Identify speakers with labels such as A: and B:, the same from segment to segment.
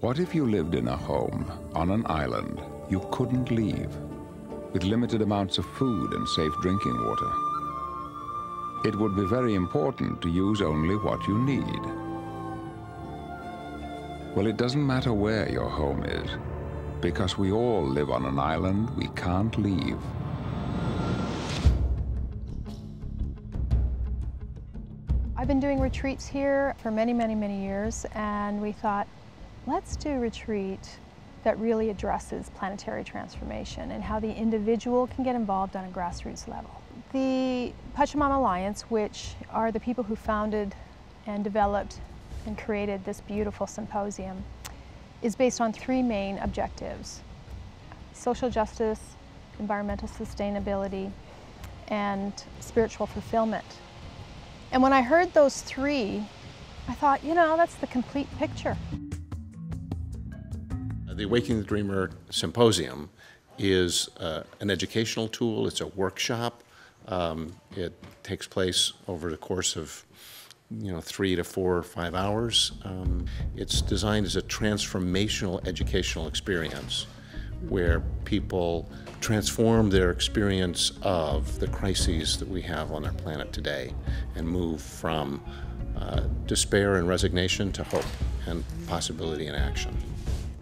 A: What if you lived in a home on an island you couldn't leave, with limited amounts of food and safe drinking water? It would be very important to use only what you need. Well, it doesn't matter where your home is, because we all live on an island we can't leave.
B: I've been doing retreats here for many, many, many years, and we thought, let's do a retreat that really addresses planetary transformation and how the individual can get involved on a grassroots level. The Pachamama Alliance, which are the people who founded and developed and created this beautiful symposium, is based on three main objectives: social justice, environmental sustainability, and spiritual fulfillment. And when I heard those three, I thought, you know, that's the complete picture.
C: The Awakening the Dreamer Symposium is an educational tool. It's a workshop. It takes place over the course of 3 to 4 or 5 hours. It's designed as a transformational educational experience where people transform their experience of the crises that we have on our planet today and move from despair and resignation to hope and possibility and action.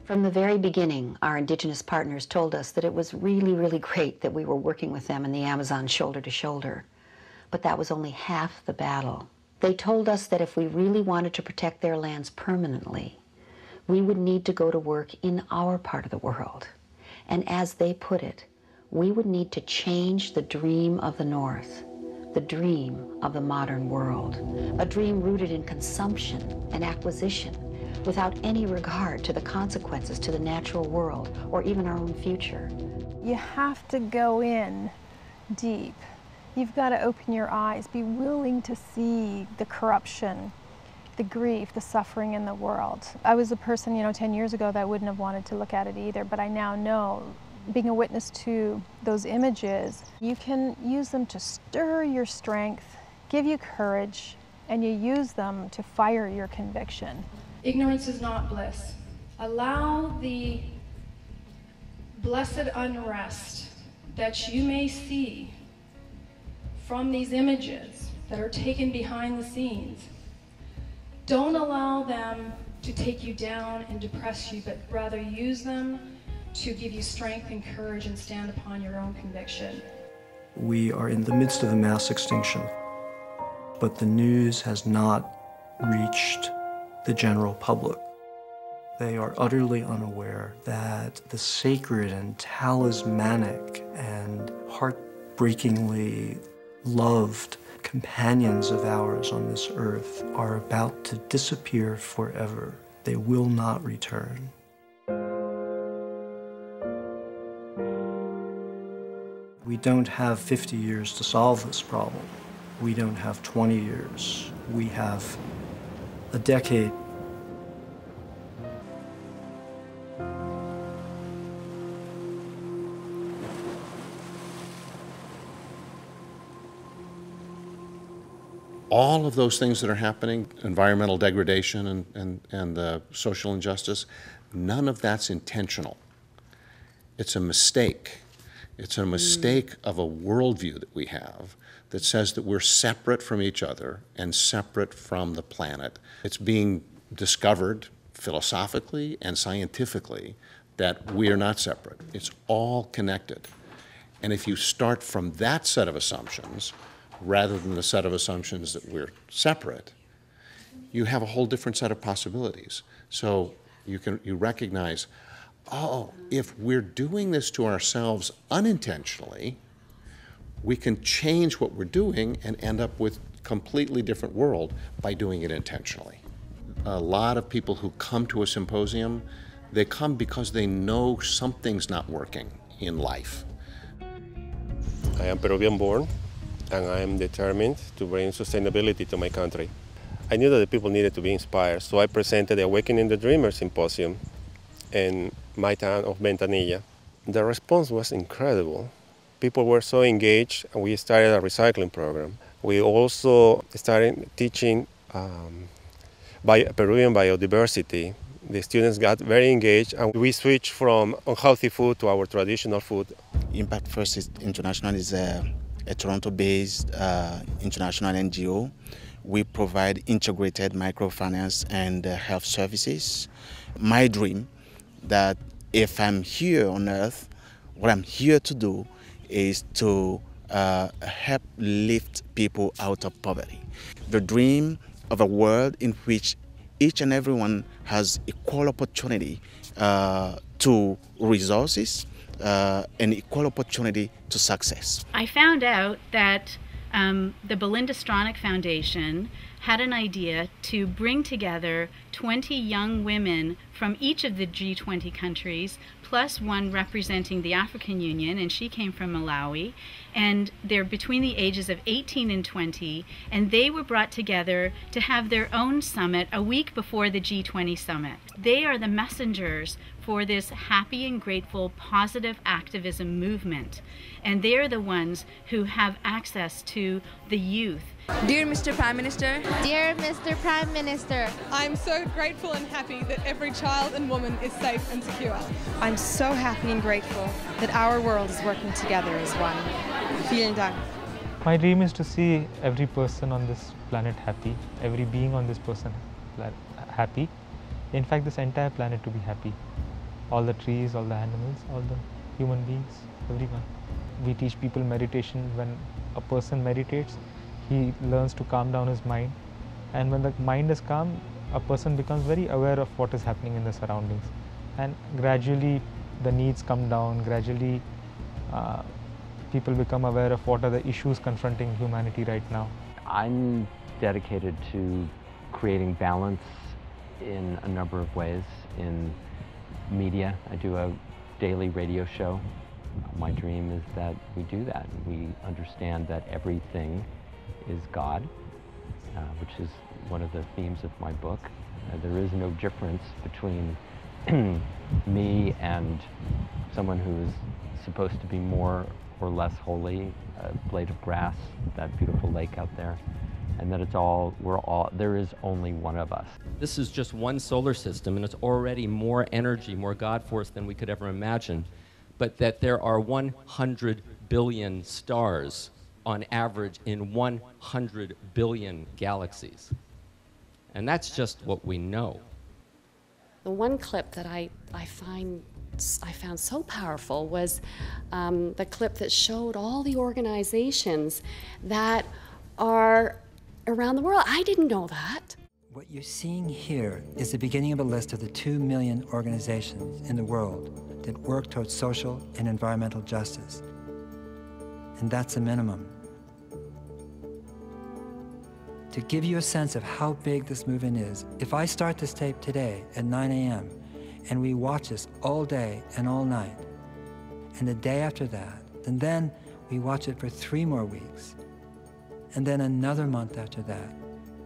D: From the very beginning, our indigenous partners told us that it was really, really great that we were working with them in the Amazon shoulder to shoulder. But that was only half the battle. They told us that if we really wanted to protect their lands permanently, we would need to go to work in our part of the world. And as they put it, we would need to change the dream of the North, the dream of the modern world, a dream rooted in consumption and acquisition, without any regard to the consequences to the natural world or even our own future.
B: You have to go in deep. You've got to open your eyes, be willing to see the corruption, the grief, the suffering in the world. I was a person, 10 years ago that wouldn't have wanted to look at it either, but I now know, being a witness to those images, you can use them to stir your strength, give you courage, and you use them to fire your conviction.
E: Ignorance is not bliss. Allow the blessed unrest that you may see from these images that are taken behind the scenes. Don't allow them to take you down and depress you, but rather use them to give you strength and courage and stand upon your own conviction.
F: We are in the midst of a mass extinction, but the news has not reached the general public. They are utterly unaware that the sacred and talismanic and heartbreakingly loved companions of ours on this earth are about to disappear forever. They will not return. We don't have 50 years to solve this problem. We don't have 20 years. We have a decade.
C: All of those things that are happening, environmental degradation and social injustice, none of that's intentional. It's a mistake. It's a mistake of a worldview that we have that says that we're separate from each other and separate from the planet. It's being discovered philosophically and scientifically that we are not separate. It's all connected. And if you start from that set of assumptions, rather than the set of assumptions that we're separate, you have a whole different set of possibilities. So you recognize, oh, if we're doing this to ourselves unintentionally, we can change what we're doing and end up with a completely different world by doing it intentionally. A lot of people who come to a symposium, they come because they know something's not working in life.
G: I am Peruvian born, and I am determined to bring sustainability to my country. I knew that the people needed to be inspired, so I presented the Awakening the Dreamer Symposium in my town of Ventanilla. The response was incredible. People were so engaged, and we started a recycling program. We also started teaching Peruvian biodiversity The students got very engaged, and we switched from unhealthy food to our traditional food.
H: Impact First International is a Toronto-based international NGO. We provide integrated microfinance and health services. My dream that if I'm here on earth, what I'm here to do is to help lift people out of poverty. The dream of a world in which each and everyone has equal opportunity to resources and equal opportunity to success.
I: I found out that the Belinda Stronach Foundation had an idea to bring together 20 young women from each of the G20 countries, plus one representing the African Union, and she came from Malawi, and they're between the ages of 18 and 20, and they were brought together to have their own summit a week before the G20 summit. They are the messengers for this happy and grateful positive activism movement, and they're the ones who have access to the youth.
J: Dear Mr. Prime Minister.
K: Dear Mr. Prime Minister.
L: I'm so grateful and happy that every child and woman is safe and secure.
M: I'm so happy and grateful that our world is working together as one. Vielen Dank.
N: My dream is to see every person on this planet happy, every being on this person happy. In fact, this entire planet to be happy. All the trees, all the animals, all the human beings, everyone. We teach people meditation. When a person meditates, he learns to calm down his mind, and when the mind is calm, a person becomes very aware of what is happening in the surroundings, and gradually the needs come down, gradually people become aware of what are the issues confronting humanity right now.
O: I'm dedicated to creating balance in a number of ways. In media, I do a daily radio show. My dream is that we do that. We understand that everything is God, which is one of the themes of my book. There is no difference between me and someone who is supposed to be more or less holy, a blade of grass, that beautiful lake out there, and that there is only one of us.
P: This is just one solar system, and it's already more energy, more God force than we could ever imagine, but that there are 100 billion stars on average in 100 billion galaxies. And that's just what we know.
Q: The one clip that I found so powerful was the clip that showed all the organizations that are around the world. I didn't know that.
R: What you're seeing here is the beginning of a list of the 2 million organizations in the world that work towards social and environmental justice. And that's a minimum. To give you a sense of how big this movement is, if I start this tape today at 9 a.m. and we watch this all day and all night, and the day after that, and then we watch it for 3 more weeks, and then another month after that,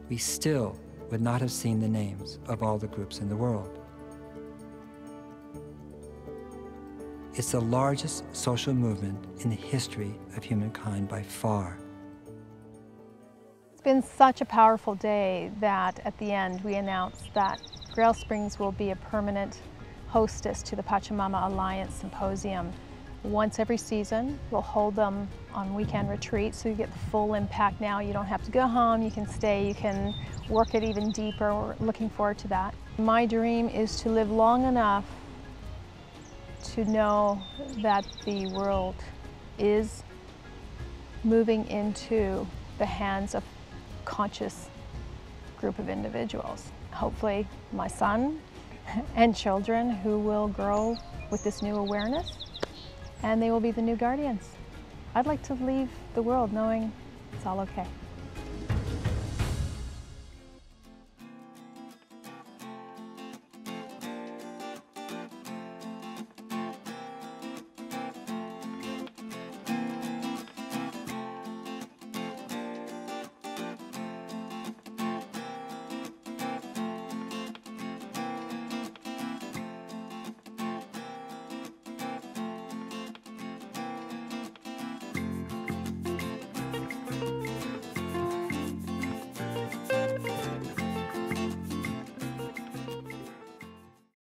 R: we still would not have seen the names of all the groups in the world. It's the largest social movement in the history of humankind by far.
B: It's been such a powerful day that at the end we announced that Grail Springs will be a permanent hostess to the Pachamama Alliance Symposium. Once every season, we'll hold them on weekend retreats, so you get the full impact now. You don't have to go home, you can stay, you can work it even deeper. We're looking forward to that. My dream is to live long enough to know that the world is moving into the hands of conscious group of individuals. Hopefully my son and children who will grow with this new awareness, and they will be the new guardians. I'd like to leave the world knowing it's all okay.